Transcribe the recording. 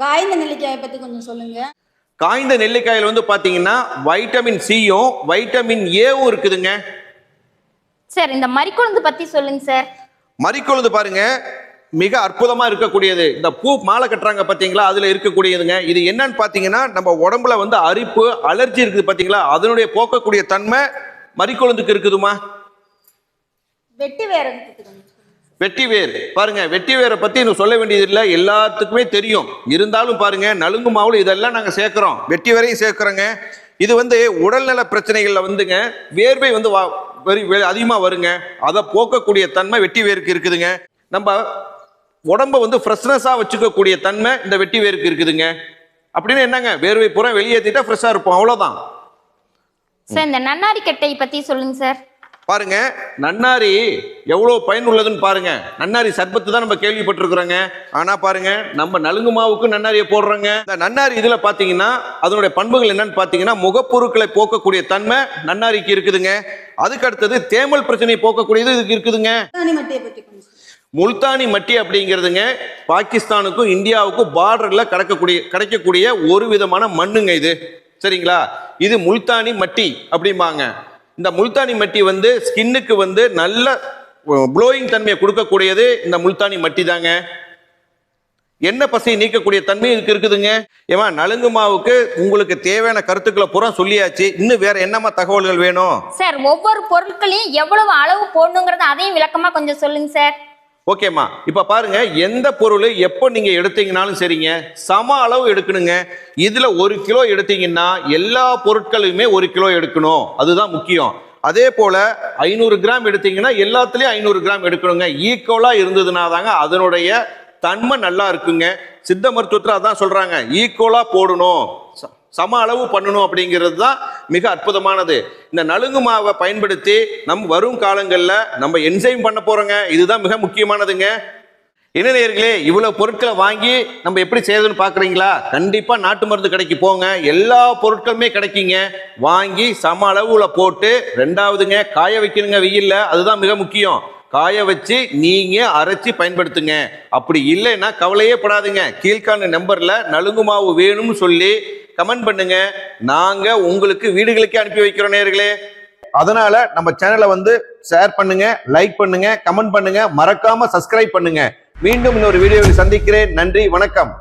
காய்ந்த நெல்லிக்காயை பத்தி கொஞ்சம் சொல்லுங்க. காய்ந்த நெல்லிக்காயில் வந்து பாத்தீங்கன்னா வைட்டமின் சியும் வைட்டமின் ஏவும் இருக்குதுங்க. சார் இந்த மரிக்கொழுந்து பத்தி சொல்லுங்க சார். மரிக்கொழுந்து பாருங்க மிக அற்புதமா இருக்கக்கூடியது. இந்த பூ மாலை கட்டுறாங்க பாத்தீங்களா, அதுல இருக்கக்கூடியதுங்க. இது என்னன்னு பாத்தீங்கன்னா நம்ம உடம்புல வந்து அரிப்பு அலர்ஜி இருக்குது பாத்தீங்களா, அதனுடைய போக்கக்கூடிய தன்மை மரிக்கொழுந்துக்கு இருக்குதுமா. வெட்டி வேர் வெட்டி வேர் பாருங்க, வெட்டி வேரை பத்தி இன்னும் சொல்ல வேண்டியது இல்லை, எல்லாத்துக்குமே தெரியும். இருந்தாலும் பாருங்க நலுங்கு மாவுல இதெல்லாம் நாங்க சேர்க்கிறோம், வெட்டி வேரையும் சேர்க்கிறோங்க. இது வந்து உடல்நல பிரச்சனைகள்ல வந்துங்க வேர்வை வந்து அதிகமா வருங்க, அதை போக்கக்கூடிய தன்மை வெட்டி வேருக்கு இருக்குதுங்க. நம்ம உடம்ப வந்து ஃப்ரெஷ்னஸா வச்சுக்கக்கூடிய தன்மை இந்த வெட்டி வேருக்கு இருக்குதுங்க. அப்படின்னு என்னங்க, வேர்வை பூரா வெளியேற்றிட்டா ஃப்ரெஷ்ஷா இருப்போம், அவ்வளவுதான். சார் இந்த நன்னாரி கட்டை பத்தி சொல்லுங்க சார். பாருங்க நன்னாரி எவ்வளவு பயனுள்ளதுன்னு பாருங்க. நன்னாரி சர்பத்து தான் நம்ம கேள்விப்பட்டிருக்கிறோங்க. ஆனா பாருங்க நம்ம நலுங்கு மாவுக்கு நன்னாரியை போடுறோங்க. இந்த நன்னாரி இதுல பாத்தீங்கன்னா அதனுடைய பண்புகள் என்னன்னு பாத்தீங்கன்னா முகப்பொருட்களை போக்கக்கூடிய தன்மை நன்னாரிக்கு இருக்குதுங்க. அதுக்கு அடுத்தது தேமல் பிரச்சனையை போக்கக்கூடியது இதுக்கு இருக்குதுங்க. முல்தானி மட்டி அப்படிங்கிறதுங்க பாகிஸ்தானுக்கும் இந்தியாவுக்கும் பார்டர்ல கிடைக்கக்கூடிய ஒரு விதமான மண்ணுங்க இது, சரிங்களா? இது முல்தானி மட்டி அப்படிம்பாங்க. இந்த முல்தானி மட்டி வந்து ஸ்கின்னுக்கு வந்து நல்ல க்ளோயிங் தன்மையை கொடுக்கக்கூடியது இந்த முல்தானி மட்டி தாங்க. எண்ணெய் பசையை நீக்கக்கூடிய தன்மை இதுக்கு இருக்குதுங்க. ஏமா நலுங்கு மாவுக்கு உங்களுக்கு தேவையான கருத்துக்களை பூரா சொல்லியாச்சு, இன்னும் வேற என்னமா தகவல்கள் வேணும்? சார் ஒவ்வொரு பொருட்களையும் எவ்வளவு அளவு போடணுங்கிறத அதையும் விளக்கமா கொஞ்சம் சொல்லுங்க சார். ஓகேம்மா, இப்ப பாருங்க எந்த பொருள் எப்போ நீங்க எடுத்தீங்கனாலும் சரிங்க சம அளவு எடுக்கணுங்க. இதுல 1 கிலோ எடுத்தீங்கன்னா எல்லா பொருட்களுமே 1 கிலோ எடுக்கணும், அதுதான் முக்கியம். அதே போல 500 கிராம் எடுத்தீங்கன்னா எல்லாத்துலயும் 500 கிராம் எடுக்கணுங்க. ஈக்குவலா இருந்ததுன்னா தாங்க அதனுடைய தன்மை நல்லா இருக்குங்க. சித்த மருத்துவத்தில் அதான் சொல்றாங்க, ஈக்குவலா போடணும், சம அளவு பண்ணணும் அப்படிங்கிறது தான் மிக அற்புதமானது. இந்த நலுங்கு மாவை பயன்படுத்தி நம்ம வரும் காலங்களில் நம்ம என்சைம் பண்ண போறோங்க, இதுதான் மிக முக்கியமானதுங்க. என்ன நேயர்களே, இவ்வளவு பொருட்களை வாங்கி நம்ம எப்படி செய்யறதுன்னு பாக்குறீங்களா? கண்டிப்பா நாட்டு மருந்து கடைக்கு போங்க, எல்லா பொருட்களுமே கிடைக்குங்க. வாங்கி சம அளவுல போட்டு, ரெண்டாவதுங்க காய வைக்கணுங்க வெயில்ல, அதுதான் மிக முக்கியம். காய வச்சு நீங்க அரைச்சி பயன்படுத்துங்க. அப்படி இல்லைன்னா கவலையே படாதுங்க, கீழ்காண நம்பர்ல நலுங்கு மாவு வேணும்னு சொல்லி கமெண்ட் பண்ணுங்க, நாங்க உங்களுக்கு வீடுகளுக்கே அனுப்பி வைக்கிறோம் நேயர்களே. அதனால நம்ம சேனலை வந்து ஷேர் பண்ணுங்க, லைக் பண்ணுங்க, கமெண்ட் பண்ணுங்க, மறக்காம சப்ஸ்கிரைப் பண்ணுங்க. மீண்டும் இன்னொரு வீடியோவில் சந்திக்கிறேன். நன்றி, வணக்கம்.